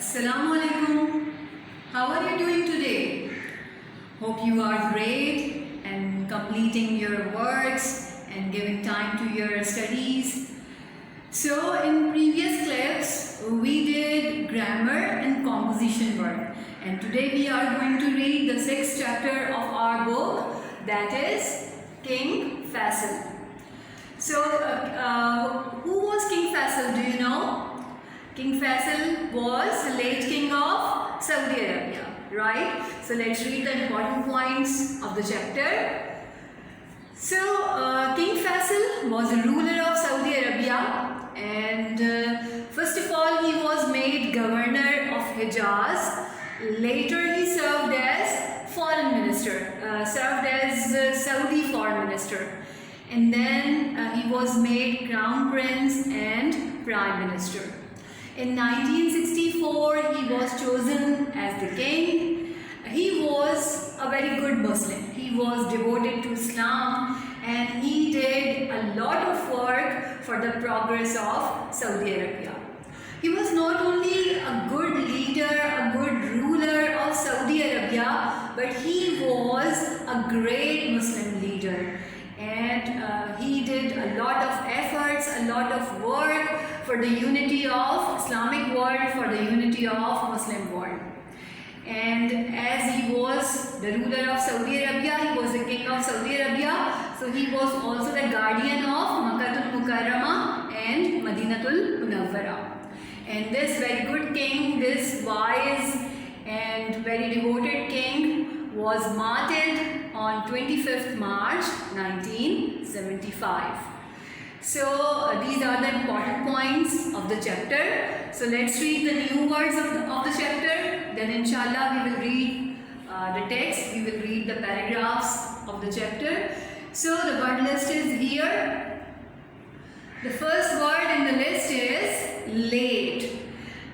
Assalamu alaikum. How are you doing today? Hope you are great and completing your works and giving time to your studies. So in previous clips we did grammar and composition work, and today we are going to read the 6th chapter of our book, that is King Faisal. So who was King Faisal, do you know? King Faisal was the late king of Saudi Arabia, right? So let's read the important points of the chapter. So King Faisal was a ruler of Saudi Arabia, and first of all he was made governor of Hijaz. Later he served as foreign minister, served as Saudi foreign minister, and then he was made crown prince and prime minister. In 1964 he was chosen as the king. He was a very good Muslim. He was devoted to Islam, and he did a lot of work for the progress of Saudi Arabia. He was not only a good leader, a good ruler of Saudi Arabia, but he was a great Muslim leader. And he did a lot of efforts, a lot of work for the unity of Islamic world, for the unity of Muslim world. And as he was the ruler of Saudi Arabia, he was the king of Saudi Arabia, so he was also the guardian of Makkatul Mukarramah and Madinatul Munawwara. And this very good king, this wise and very devoted king, was martyred on 25th March 1975. So these are the important points of the chapter. So let's read the new words of the chapter. Then inshallah we will read the text, we will read the paragraphs of the chapter. So the word list is here. The first word in the list is late.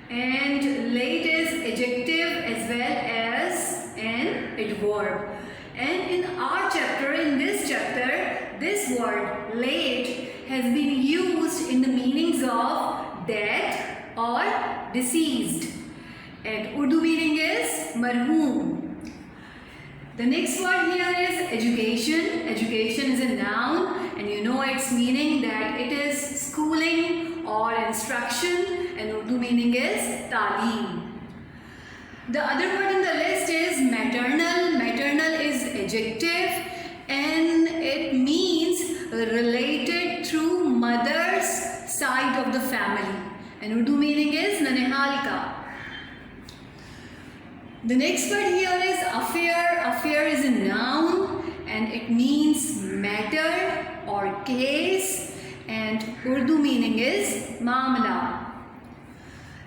And late is adjective as well as an adverb. And in our chapter, in this chapter, this word late has been used in the meanings of dead or deceased. And Urdu meaning is marhoom. The next word here is education. Education is a noun, and you know its meaning that it is schooling or instruction, and Urdu meaning is taaleem. The other word in the list is maternal. Maternal is adjective, and it means related through mother's side of the family, and Urdu meaning is nanihal ka. The next word here is affair. Affair is a noun, and it means matter or case, and Urdu meaning is mamla.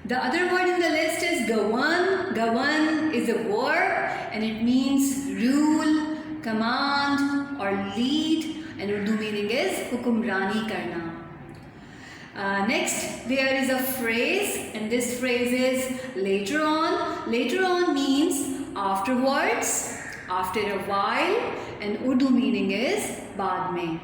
The other word in the list is gawan. Gawan is a verb, and it means rule, command or lead, and Urdu meaning is hukumrani karna. Next, there is a phrase, and this phrase is later on. Later on means afterwards, after a while, and Urdu meaning is baad mein.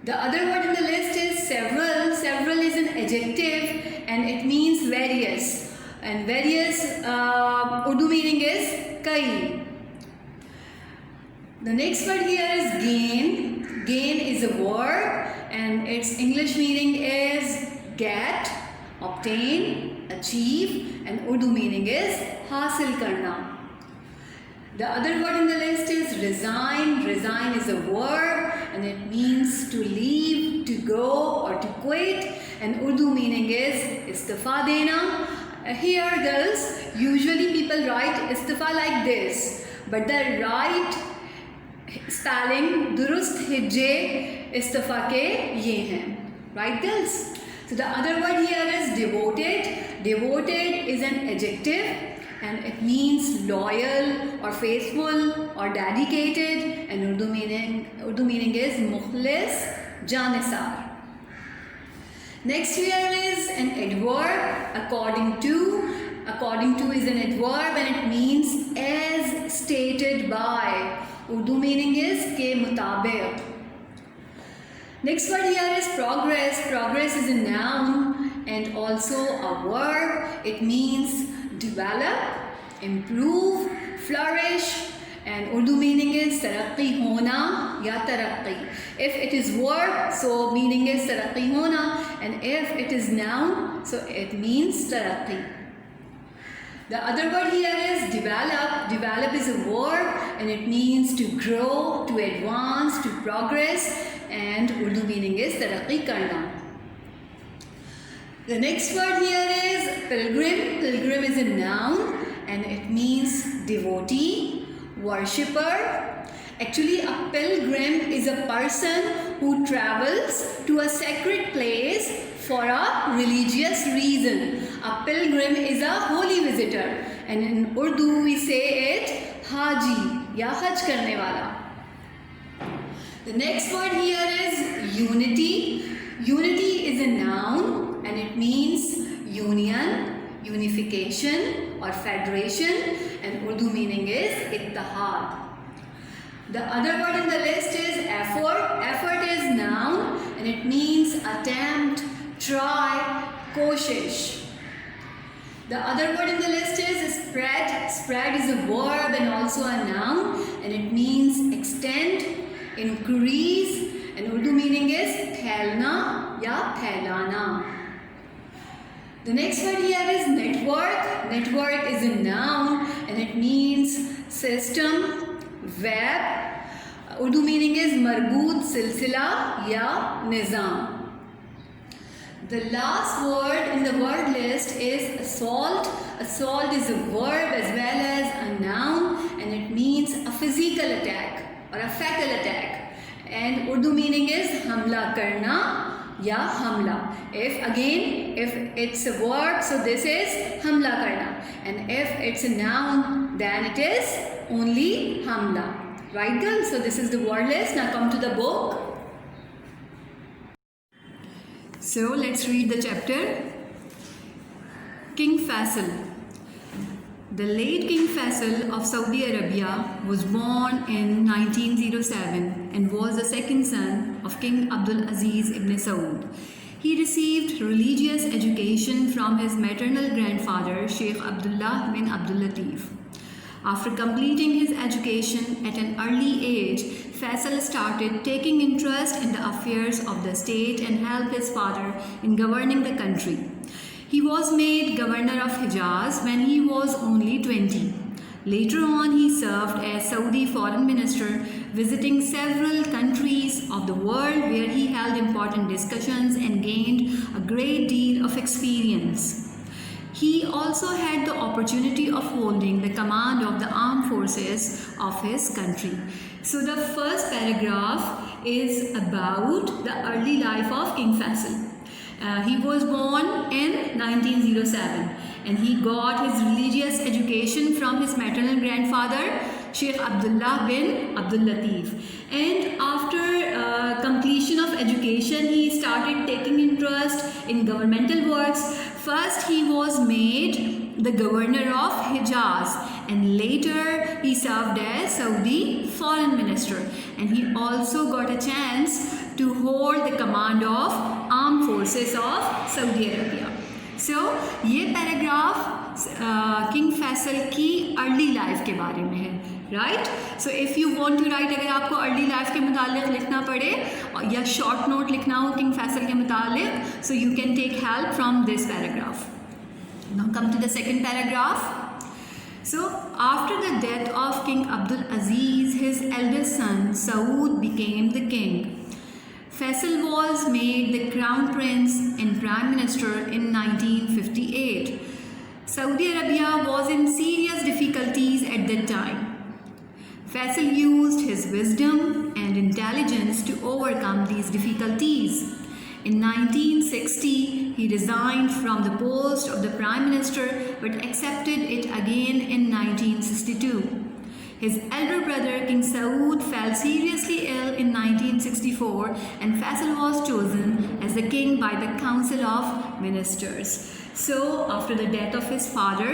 The other word in the list is several. Several is an adjective, and it means various. And various, Urdu meaning is kai. The next word here is gain. Gain is a verb, and its English meaning is get, obtain, achieve, and Urdu meaning is hasil karna. The other word in the list is resign. Resign is a verb, and it means to leave, to go or to quit, and Urdu meaning is istifa dena. Here girls, usually people write istifa like this, but the right spelling durust hijje istifa ke ye hain, right girls? So the other word here is devoted. Devoted is an adjective, and it means loyal or faithful or dedicated, and Urdu meaning is mukhlis, janisar. Next here is an adverb, according to. According to is an adverb, and it means as stated by. Urdu meaning is ke mutabiq. Next word here is progress. Progress is a noun, and also a verb. It means develop, improve, flourish, and Urdu meaning is taraqqi hona ya taraqqi. If it is verb, so meaning is taraqqi hona, and if it is noun, so it means taraqqi. The other word here is develop. Develop is a verb and it means to grow, to advance, to progress, and Urdu meaning is taraqqi karna. The next word here is pilgrim. Pilgrim is a noun and it means devotee, worshipper. Actually, a pilgrim is a person who travels to a sacred place for a religious reason. A pilgrim is a holy visitor, and in Urdu we say it haji ya hajj karne wala. The next word here is unity. Unity is a noun and it means union, unification or federation, and Urdu meaning is ittihad. The other word in the list is effort. Effort is noun and it means attempt, try, koshish. The other word in the list is spread. Spread is a verb and also a noun and it means extend, increase, and Urdu meaning is phailna ya phailana. The next word here is network. Network is a noun and it means system, web. Urdu meaning is marboot silsila ya nizam. The last word in the word list is assault. Assault is a verb as well as a noun and it means a physical attack or a fatal attack. And Urdu meaning is hamla karna ya hamla. If it's a verb, so this is hamla karna. And if it's a noun, then it is only hamla. Right girls? So this is the word list. Now come to the book. So let's read the chapter. King Faisal. The late King Faisal of Saudi Arabia was born in 1907 and was the second son of King Abdul Aziz ibn Saud. He received religious education from his maternal grandfather Sheikh Abdullah bin Abdul Latif. After completing his education at an early age, Faisal started taking interest in the affairs of the state and helped his father in governing the country. He was made governor of Hijaz when he was only 20. Later on, he served as Saudi foreign minister, visiting several countries of the world where he held important discussions and gained a great deal of experience. He also had the opportunity of holding the command of the armed forces of his country. So the first paragraph is about the early life of King Faisal. He was born in 1907 and he got his religious education from his maternal grandfather Sheikh Abdullah bin Abdul Latif. And after completion of education, he started taking interest in governmental works. First, he was made the governor of Hijaz and later he served as Saudi foreign minister. And he also got a chance to hold the command of armed forces of Saudi Arabia. So, ये paragraph king Faisal की early life के बारे में है, right? So if you want to write, अगर आपको early life के मुतालिक लिखना पड़े या शॉर्ट नोट लिखना हो किंग फैसल के मुतालिक, so you can take help from this paragraph. Now come to the second paragraph. So, after the death of King Abdul Aziz, his eldest son Saud became the king. Faisal was made the crown prince and prime minister in 1958. Saudi Arabia was in serious difficulties at that time. Faisal used his wisdom and intelligence to overcome these difficulties. In 1960, he resigned from the post of the prime minister but accepted it again in 1962. His elder brother King Saud fell seriously ill in 1964 and Faisal was chosen as the king by the Council of Ministers. So, after the death of his father,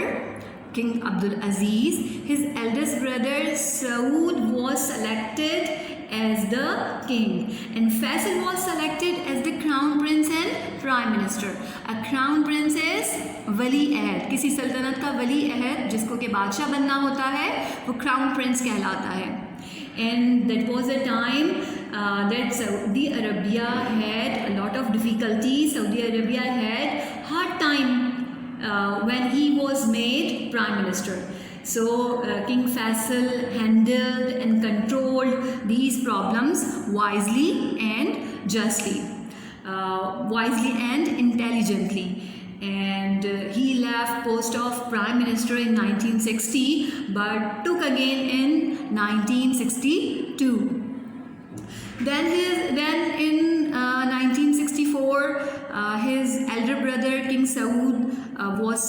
King Abdul Aziz, his eldest brother Saud was selected as the king, and Faisal was selected as the crown prince and prime minister. A crown prince is वली अहद, किसी सल्तनत का वली अहद जिसको के बादशाह बनना होता है वो crown prince कहलाता है. And that was a time that Saudi Arabia had a lot of difficulties. Saudi Arabia had hard time when he was made prime minister. So King Faisal handled and controlled these problems wisely and justly, wisely and intelligently. And he left post of prime minister in 1960 but took again in 1962. Then in 1964 his elder brother King Saud was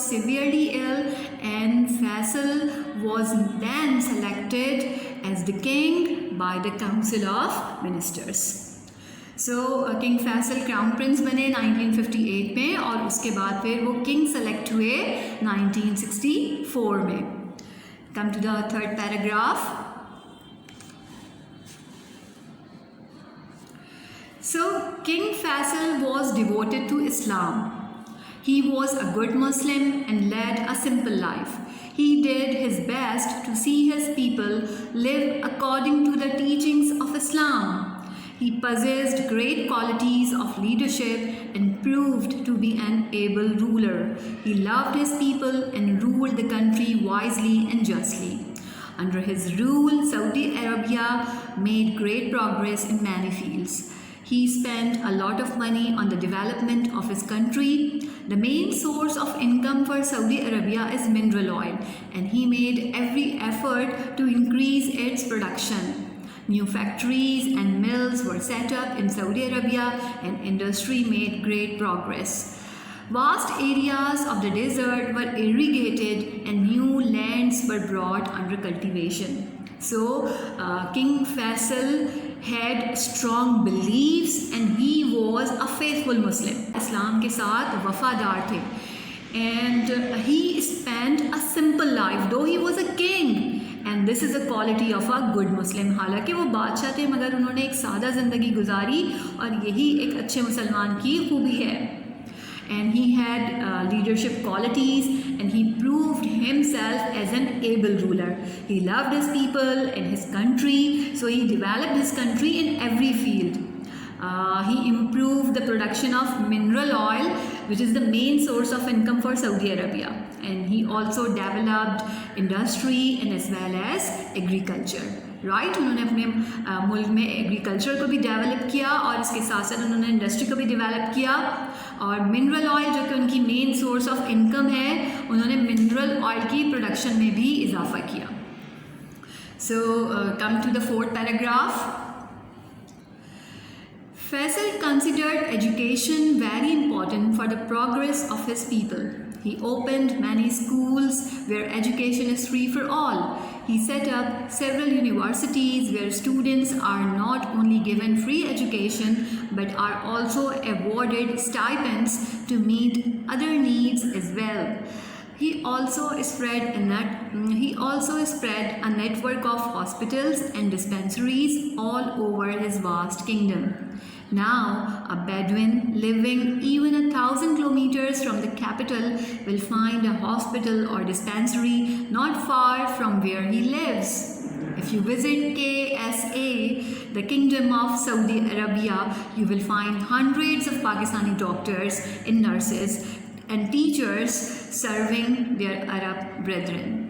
severely ill, and Faisal was then selected as the king by the Council of Ministers. So King Faisal crown prince बने 1958 में, और उसके बाद फिर वो king select हुए 1964 में. Come to the third paragraph. So King Faisal was devoted to Islam. He was a good Muslim and led a simple life. He did his best to see his people live according to the teachings of Islam. He possessed great qualities of leadership and proved to be an able ruler. He loved his people and ruled the country wisely and justly. Under his rule, Saudi Arabia made great progress in many fields. He spent a lot of money on the development of his country. The main source of income for Saudi Arabia is mineral oil, and he made every effort to increase its production. New factories and mills were set up in Saudi Arabia, and industry made great progress. Vast areas of the desert were irrigated and new lands were brought under cultivation. So King Faisal had strong beliefs and he was a faithful Muslim. Islam के साथ वफादार थे, and he spent a simple life though he was a king. And this is a quality of a good Muslim. हालांकि वो बादशाह थे मगर उन्होंने एक सादा ज़िंदगी गुजारी, और यही एक अच्छे मुसलमान की खूबी है. And he had leadership qualities, and he proved himself as an able ruler. He loved his people and his country, so he developed his country in every field. He improved the production of mineral oil, which is the main source of income for Saudi Arabia, and he also developed industry and as well as agriculture. Right उन्होंने अपने मुल्क में agriculture को भी develop किया और इसके साथ साथ उन्होंने इंडस्ट्री को भी डेवलप किया, और मिनरल ऑयल जो कि उनकी मेन सोर्स ऑफ इनकम है उन्होंने मिनरल ऑयल की प्रोडक्शन में भी इजाफा किया. So come to the fourth paragraph. Faisal considered education very important for the progress of his people. He opened many schools where education is free for all. He set up several universities where students are not only given free education but are also awarded stipends to meet other needs as well. He also spread a network of hospitals and dispensaries all over his vast kingdom. Now, a Bedouin living even 1,000 kilometers from the capital will find a hospital or dispensary not far from where he lives. If you visit KSA, the Kingdom of Saudi Arabia, you will find hundreds of Pakistani doctors and nurses and teachers serving their Arab brethren.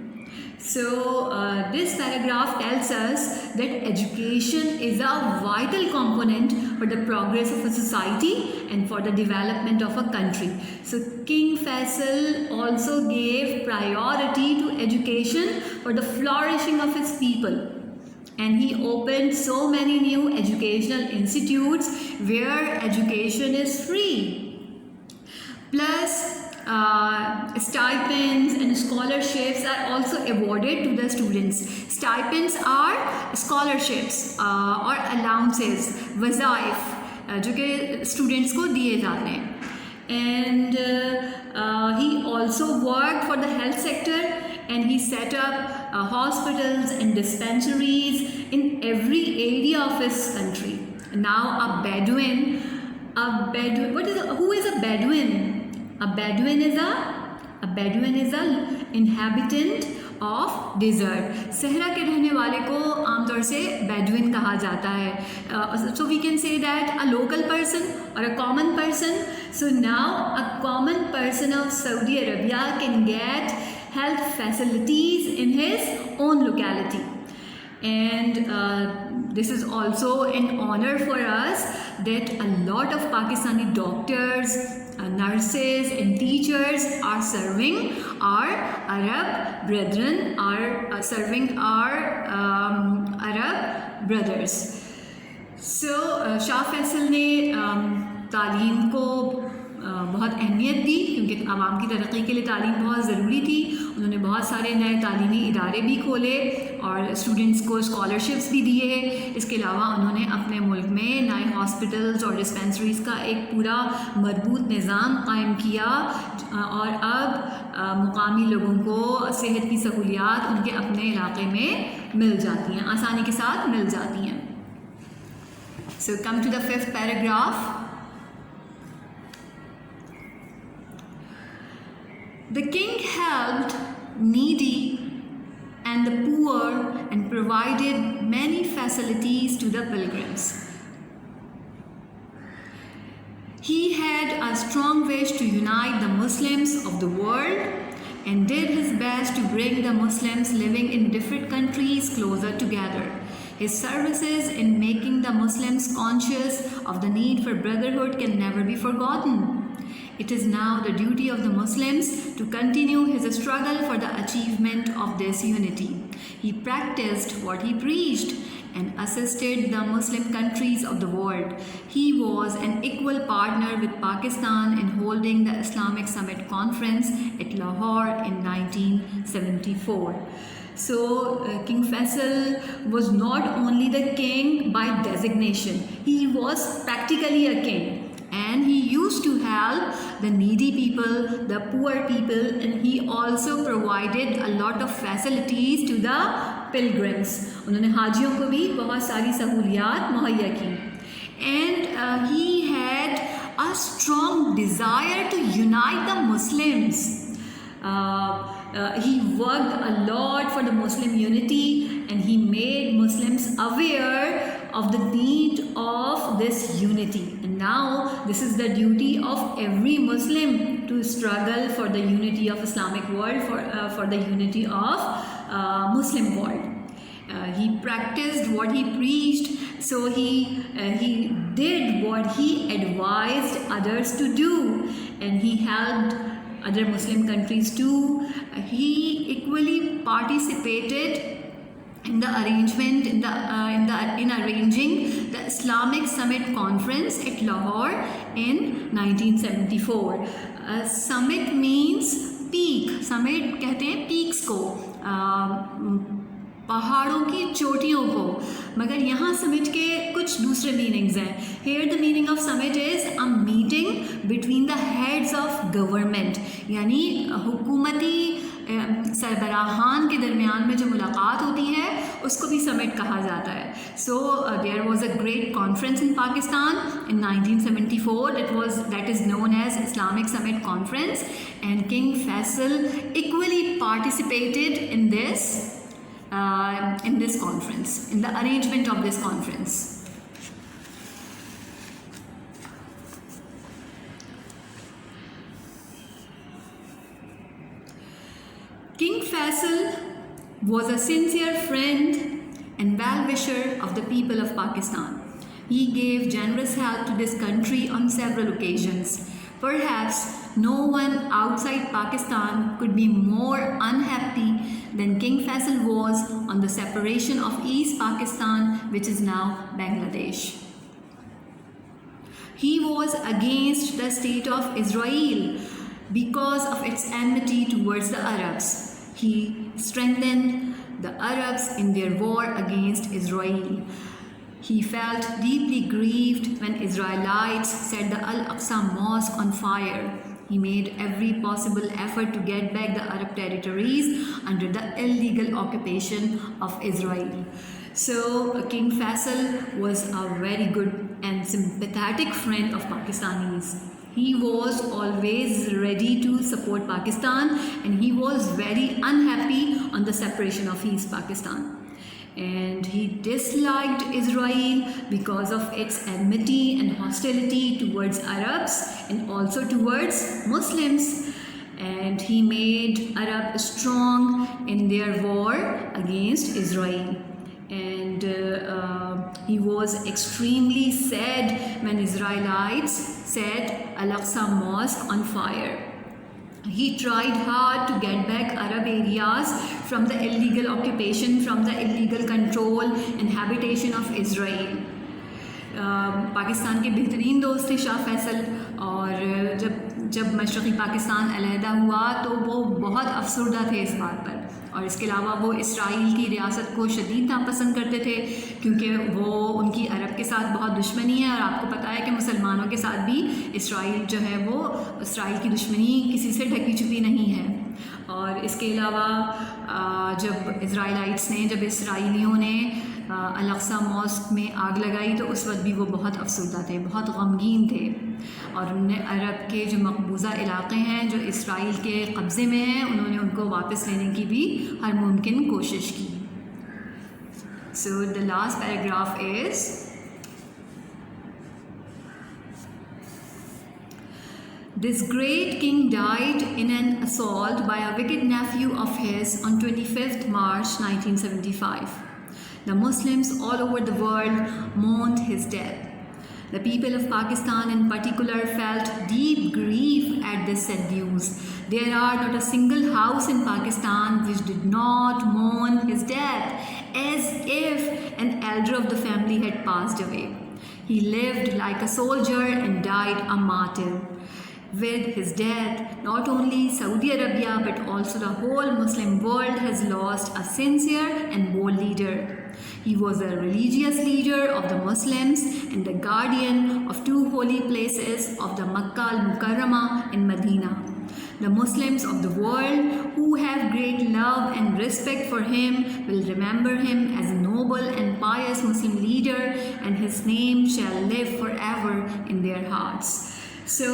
So this paragraph tells us that education is a vital component for the progress of a society and for the development of a country. So King Faisal also gave priority to education for the flourishing of his people. And he opened so many new educational institutes where education is free. Plus, stipends and scholarships are also awarded to the students. Stipends are scholarships or allowances, वज़ाइफ जो कि students को दिए जाते हैं. And he also worked for the health sector, and he set up hospitals and dispensaries in every area of his country. Now a Bedouin, who is a Bedouin? A Bedouin is a inhabitant of desert. सहरा के रहने वाले को आमतौर से Bedouin कहा जाता है. So we can say that a local person और a common person. So now a common person of Saudi Arabia can get health facilities in his own locality. And this is also an honor for us that a lot of Pakistani doctors, nurses and teachers are serving our Arab brethren, are serving our Arab brothers. So Shah Faisal ने तालीम को बहुत अहमियत दी क्योंकि आवाम की तरक्की के लिए तालीम बहुत ज़रूरी थी. उन्होंने बहुत सारे नए तालीमी इदारे भी खोले और स्टूडेंट्स को स्कॉलरशिप्स भी दिए. इसके अलावा उन्होंने अपने मुल्क में नए हॉस्पिटल्स और डिस्पेंसरीज़ का एक पूरा मजबूत निज़ाम कायम किया और अब मुकामी लोगों को सेहत की सहूलियात उनके अपने इलाके में मिल जाती हैं, आसानी के साथ मिल जाती हैं. So come to the 5th paragraph. The king helped needy and the poor and provided many facilities to the pilgrims. He had a strong wish to unite the Muslims of the world and did his best to bring the Muslims living in different countries closer together. His services in making the Muslims conscious of the need for brotherhood can never be forgotten. It is now the duty of the Muslims to continue his struggle for the achievement of this unity. He practiced what he preached and assisted the Muslim countries of the world. He was an equal partner with Pakistan in holding the Islamic Summit Conference at Lahore in 1974. So King Faisal was not only the king by designation, he was practically a king. And he used to help the needy people, the poor people, and he also provided a lot of facilities to the pilgrims. उन्होंने हाजियों को भी बहुत सारी सहूलियात मुहैया की. And he had a strong desire to unite the Muslims. He worked a lot for the Muslim unity and he made Muslims aware of the need of this unity. And now this is the duty of every Muslim to struggle for the unity of Islamic world, for the unity of Muslim world. He practiced what he preached, so he did what he advised others to do, and he helped other Muslim countries too. He equally participated in the arrangement in arranging the Islamic Summit Conference at Lahore in 1974. Summit means peak. Summit कहते हैं peaks को, पहाड़ों की चोटियों को, मगर यहाँ summit के कुछ दूसरे मीनिंग्स हैं. Here the meaning of summit is a meeting between the heads of government, यानी हुकूमती सरबराहान के दरमियान में जो मुलाकात होती है उसको भी समिट कहा जाता है. So there was a great conference in Pakistan in 1974 that is known as Islamic Summit Conference, and King Faisal equally participated in this conference, in the arrangement of this conference. King Faisal was a sincere friend and well-wisher of the people of Pakistan. He gave generous help to this country on several occasions. Perhaps no one outside Pakistan could be more unhappy than King Faisal was on the separation of East Pakistan, which is now Bangladesh. He was against the state of Israel because of its enmity towards the Arabs. He strengthened the Arabs in their war against Israel. He felt deeply grieved when Israelites set the Al-Aqsa Mosque on fire. He made every possible effort to get back the Arab territories under the illegal occupation of Israel. So King Faisal was a very good and sympathetic friend of Pakistanis. He was always ready to support Pakistan, and he was very unhappy on the separation of East Pakistan. And he disliked Israel because of its enmity and hostility towards Arabs and also towards Muslims. And he made Arabs strong in their war against Israel. And he was extremely sad when Israelites set Al-Aqsa Mosque on fire. He tried hard to get back Arab areas from the illegal occupation, from the illegal control and habitation of Israel. Pakistan के बेहतरीन दोस्त थे शाह फैसल, और जब मशरक़ी पाकिस्तान अलहदा हुआ तो वो बहुत अफसरदा थे इस बात पर, और इसके अलावा वो इसराइल की रियासत को शदीद नापसंद करते थे क्योंकि वो उनकी अरब के साथ बहुत दुश्मनी है, और आपको पता है कि मुसलमानों के साथ भी इसराइल जो है वो इसराइल की दुश्मनी किसी से ढकी छुपी नहीं है। और इसके अलावा जब इसराइलियों ने अल-अक़सा मॉस्क में आग लगाई तो उस वक्त भी वो बहुत अफसरदा थे, बहुत गमगीन थे, और उन्होंने अरब के जो मकबूजा इलाक़े हैं जो इसराइल के कब्ज़े में हैं उन्होंने उनको वापस लेने की भी हर मुमकिन कोशिश की। So the last paragraph is This great king died in an assault by a wicked nephew of his on 25th March 1975. The Muslims all over the world mourned his death. The people of Pakistan in particular felt deep grief at this sad news. There are not a single house in Pakistan which did not mourn his death, as if an elder of the family had passed away. He lived like a soldier and died a martyr. With his death, not only Saudi Arabia but also the whole Muslim world has lost a sincere and bold leader. He was a religious leader of the Muslims and the guardian of two holy places of the Makkah al-Mukarramah and Medina. The Muslims of the world who have great love and respect for him will remember him as a noble and pious Muslim leader, and his name shall live forever in their hearts. So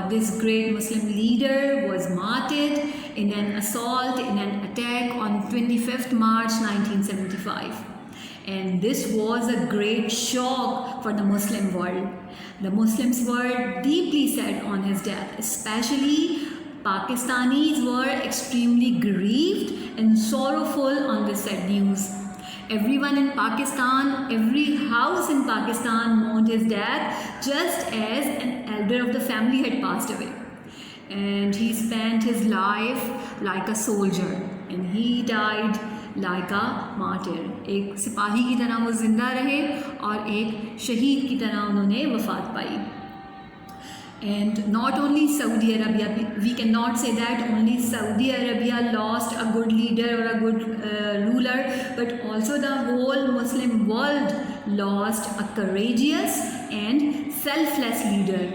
this great Muslim leader was martyred in an assault, in an attack on 25th March 1975. And this was a great shock for the Muslim world. The Muslims were deeply sad on his death, especially Pakistanis were extremely grieved and sorrowful on this sad news. Everyone in Pakistan, every house in Pakistan mourned his death, just as an elder of the family had passed away. And he spent his life like a soldier, and he died like a martyr. एक सिपाही की तरह वो ज़िंदा रहे और एक शहीद की तरह उन्होंने वफ़ात पाई. And not only Saudi Arabia, we cannot say that only Saudi Arabia lost a good leader or a good ruler, but also the whole Muslim world lost a courageous and selfless leader.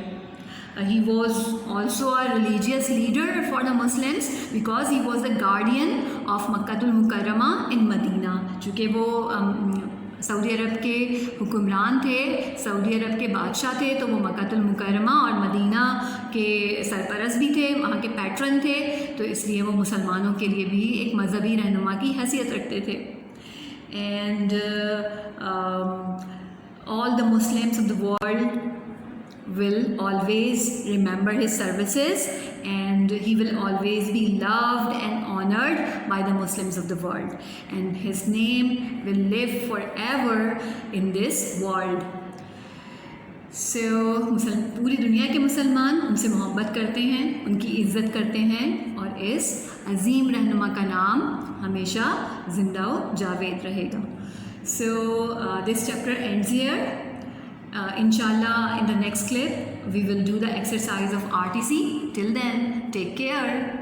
He was also a religious leader for the Muslims because he was the guardian of Makkah al-Mukarramah in Medina. चूँकि वो Saudi अरब के हुक्मरान थे, Saudi अरब के बादशाह थे, तो वो मक्का मुकर्रमा और मदीना के सरपरस्त भी थे, वहाँ के पैट्रन थे, तो इसलिए वो मुसलमानों के लिए भी एक मज़हबी रहनुमा की हैसियत रखते थे. And all the Muslims of the world will always remember his services, and he will always be loved and honored by the Muslims of the world, and his name will live forever in this world. So पूरी दुनिया के मुसलमान उनसे मोहब्बत करते हैं, उनकी इज़्ज़त करते हैं, और इस अजीम रहनुमा का नाम हमेशा ज़िंदा व जावेद रहेगा. So this chapter ends here. Inshallah, in the next clip, we will do the exercise of RTC. Till then, take care.